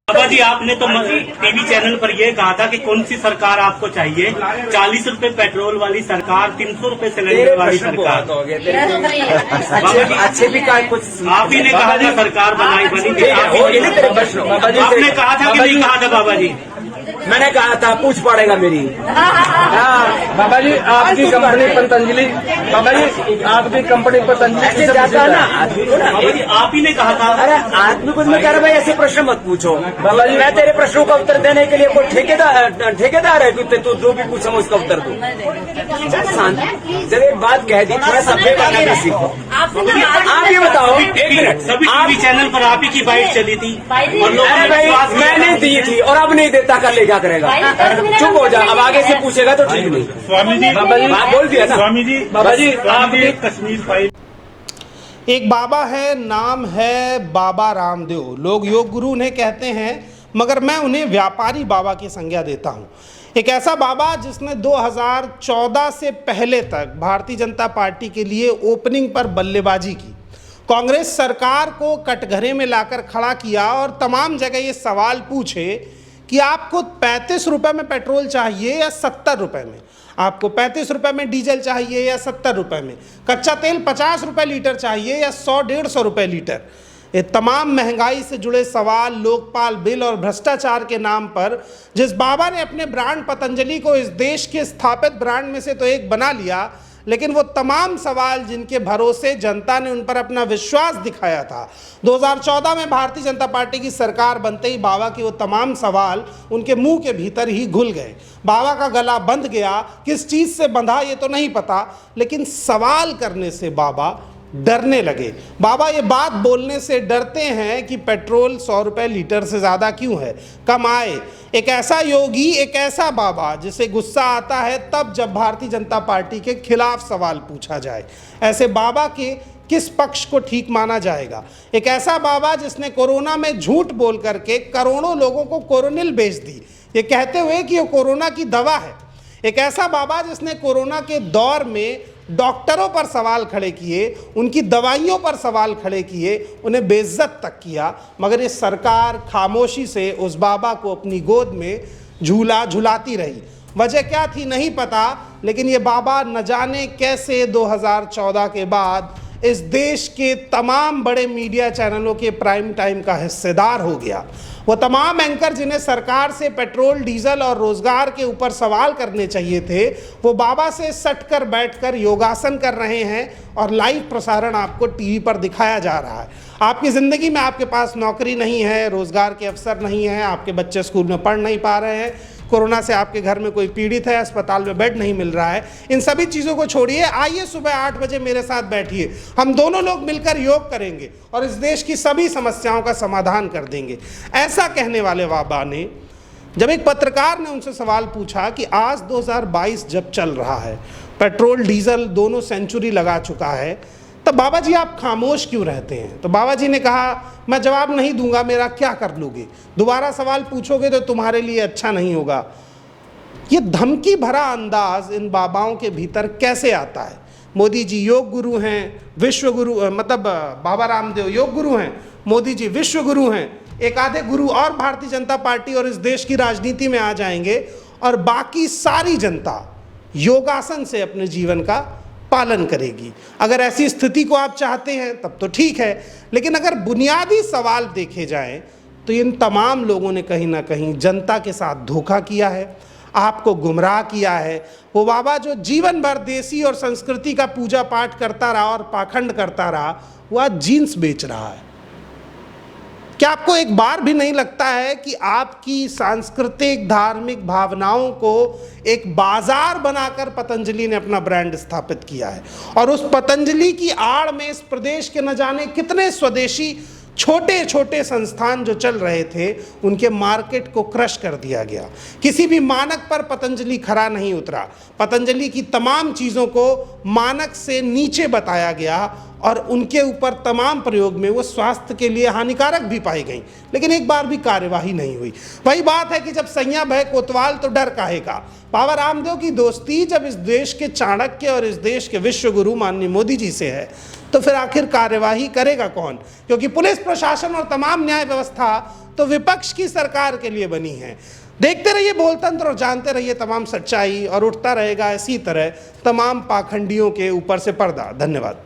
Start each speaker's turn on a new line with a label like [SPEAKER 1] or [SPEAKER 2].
[SPEAKER 1] बाबा जी, आपने तो TV channel पर यह कहा था कि कौन सी सरकार आपको चाहिए? 40 रुपए पेट्रोल वाली सरकार, 300 रुपए सिलेंडर वाली सरकार।
[SPEAKER 2] अच्छे भी का कुछ
[SPEAKER 1] आप ही ने कहा था सरकार बनी थी।
[SPEAKER 2] आपने
[SPEAKER 1] कहा था कि नहीं कहा था बाबा जी?
[SPEAKER 2] मैंने कहा था पूछ पड़ेगा मेरी।
[SPEAKER 3] बाबा जी आपकी कंपनी पतंजलि, बाबा जी आपकी कंपनी पतंजलि
[SPEAKER 2] ऐसे जाता है ना आदमी को ना।
[SPEAKER 1] आप ही ने कहा था।
[SPEAKER 2] अरे आदमी को मैं कह रहा भाई ऐसे प्रश्न मत पूछो।
[SPEAKER 3] बाबा जी
[SPEAKER 2] मैं तेरे प्रश्नों का उत्तर देने के लिए कोई ठेकेदार है कि तू जो भी पूछा मैं उसका उत्तर दूं। जब एक बात कह दी थोड़ा सभ्य बनना भी सीखो। आप ये बताओ, एक मिनट,
[SPEAKER 1] सभी टीवी चैनल पर आप ही की बाइट चली थी और लोग
[SPEAKER 2] अरे भाई मैंने दी थी और अब नहीं देता, कर ले क्या करेगा? चुप हो जा, अब आगे से पूछेगा तो ठीक नहीं।
[SPEAKER 3] स्वामी जी, बाबा जी
[SPEAKER 2] बात बोल दिया ना।
[SPEAKER 3] स्वामी जी, बाबा जी आपकी कश्मीर फाइल।
[SPEAKER 4] एक बाबा है, नाम है बाबा रामदेव। लोग योग गुरु उन्हें कहते हैं, मगर मैं उन्हें व्यापारी बाबा की संज्ञा देता हूं। एक ऐसा बाबा जिसने 2014 से पहले तक भारतीय जनता पार्टी के लिए ओपनिंग पर बल्लेबाजी की, कांग्रेस सरकार को कटघरे में लाकर खड़ा किया और तमाम जगह ये सवाल पूछे कि आपको 35 रुपये में पेट्रोल चाहिए या 70 रुपये में, आपको 35 रुपये में डीजल चाहिए या 70 रुपये में, कच्चा तेल 50 रुपये लीटर चाहिए या 100-150 रुपये लीटर। ये तमाम महंगाई से जुड़े सवाल, लोकपाल बिल और भ्रष्टाचार के नाम पर जिस बाबा ने अपने ब्रांड पतंजलि को इस देश के स्थापित ब्रांड में से तो एक बना लिया, लेकिन वो तमाम सवाल जिनके भरोसे जनता ने उन पर अपना विश्वास दिखाया था, 2014 में भारतीय जनता पार्टी की सरकार बनते ही बाबा के वो तमाम सवाल उनके मुंह के भीतर ही घुल गए। बाबा का गला बंध गया। किस चीज़ से बंधा ये तो नहीं पता, लेकिन सवाल करने से बाबा डरने लगे। बाबा ये बात बोलने से डरते हैं कि पेट्रोल 100 रुपये लीटर से ज़्यादा क्यों है, कम आए। एक ऐसा योगी, एक ऐसा बाबा जिसे गुस्सा आता है तब जब भारतीय जनता पार्टी के खिलाफ सवाल पूछा जाए। ऐसे बाबा के किस पक्ष को ठीक माना जाएगा? एक ऐसा बाबा जिसने कोरोना में झूठ बोल करके करोड़ों लोगों को कोरोनिल बेच दी, ये कहते हुए कि ये कोरोना की दवा है। एक ऐसा बाबा जिसने कोरोना के दौर में डॉक्टरों पर सवाल खड़े किए, उनकी दवाइयों पर सवाल खड़े किए, उन्हें बेइज्जत तक किया, मगर ये सरकार खामोशी से उस बाबा को अपनी गोद में झूला झुलाती रही। वजह क्या थी नहीं पता, लेकिन ये बाबा न जाने कैसे 2014 के बाद इस देश के तमाम बड़े मीडिया चैनलों के प्राइम टाइम का हिस्सेदार हो गया। वो तमाम एंकर जिन्हें सरकार से पेट्रोल, डीजल और रोजगार के ऊपर सवाल करने चाहिए थे, वो बाबा से सटकर बैठकर योगासन कर रहे हैं और लाइव प्रसारण आपको टीवी पर दिखाया जा रहा है। आपकी ज़िंदगी में आपके पास नौकरी नहीं है, रोजगार के अवसर नहीं है, आपके बच्चे स्कूल में पढ़ नहीं पा रहे हैं, कोरोना से आपके घर में कोई पीड़ित है, अस्पताल में बेड नहीं मिल रहा है। इन सभी चीज़ों को छोड़िए, आइए सुबह 8 बजे मेरे साथ बैठिए, हम दोनों लोग मिलकर योग करेंगे और इस देश की सभी समस्याओं का समाधान कर देंगे। ऐसा कहने वाले बाबा ने जब एक पत्रकार ने उनसे सवाल पूछा कि आज 2022 जब चल रहा है, पेट्रोल डीजल दोनों सेंचुरी लगा चुका है, तब बाबा जी आप खामोश क्यों रहते हैं? तो बाबा जी ने कहा, मैं जवाब नहीं दूंगा, मेरा क्या कर लोगे, दोबारा सवाल पूछोगे तो तुम्हारे लिए अच्छा नहीं होगा। ये धमकी भरा अंदाज इन बाबाओं के भीतर कैसे आता है? मोदी जी योग गुरु हैं, विश्व गुरु, मतलब बाबा रामदेव योग गुरु हैं, मोदी जी विश्व गुरु हैं, एक आधे गुरु और भारतीय जनता पार्टी और इस देश की राजनीति में आ जाएंगे और बाकी सारी जनता योगासन से अपने जीवन का पालन करेगी। अगर ऐसी स्थिति को आप चाहते हैं तब तो ठीक है, लेकिन अगर बुनियादी सवाल देखे जाएं तो इन तमाम लोगों ने कहीं ना कहीं जनता के साथ धोखा किया है, आपको गुमराह किया है। वो बाबा जो जीवन भर देसी और संस्कृति का पूजा पाठ करता रहा और पाखंड करता रहा, वो आज जीन्स बेच रहा है। क्या आपको एक बार भी नहीं लगता है कि आपकी सांस्कृतिक धार्मिक भावनाओं को एक बाजार बनाकर पतंजलि ने अपना ब्रांड स्थापित किया है और उस पतंजलि की आड़ में इस प्रदेश के न जाने कितने स्वदेशी छोटे छोटे संस्थान जो चल रहे थे, उनके मार्केट को क्रश कर दिया गया। किसी भी मानक पर पतंजलि खरा नहीं उतरा। पतंजलि की तमाम चीज़ों को मानक से नीचे बताया गया और उनके ऊपर तमाम प्रयोग में वो स्वास्थ्य के लिए हानिकारक भी पाई गई, लेकिन एक बार भी कार्यवाही नहीं हुई। वही बात है कि जब सैया भय कोतवाल तो डर काहेगा। बाबा रामदेव की दोस्ती जब इस देश के चाणक्य और इस देश के विश्व गुरु माननीय मोदी जी से है, तो फिर आखिर कार्यवाही करेगा कौन? क्योंकि पुलिस प्रशासन और तमाम न्याय व्यवस्था तो विपक्ष की सरकार के लिए बनी है। देखते रहिए बोलतंत्र और जानते रहिए तमाम सच्चाई, और उठता रहेगा इसी तरह तमाम पाखंडियों के ऊपर से पर्दा। धन्यवाद।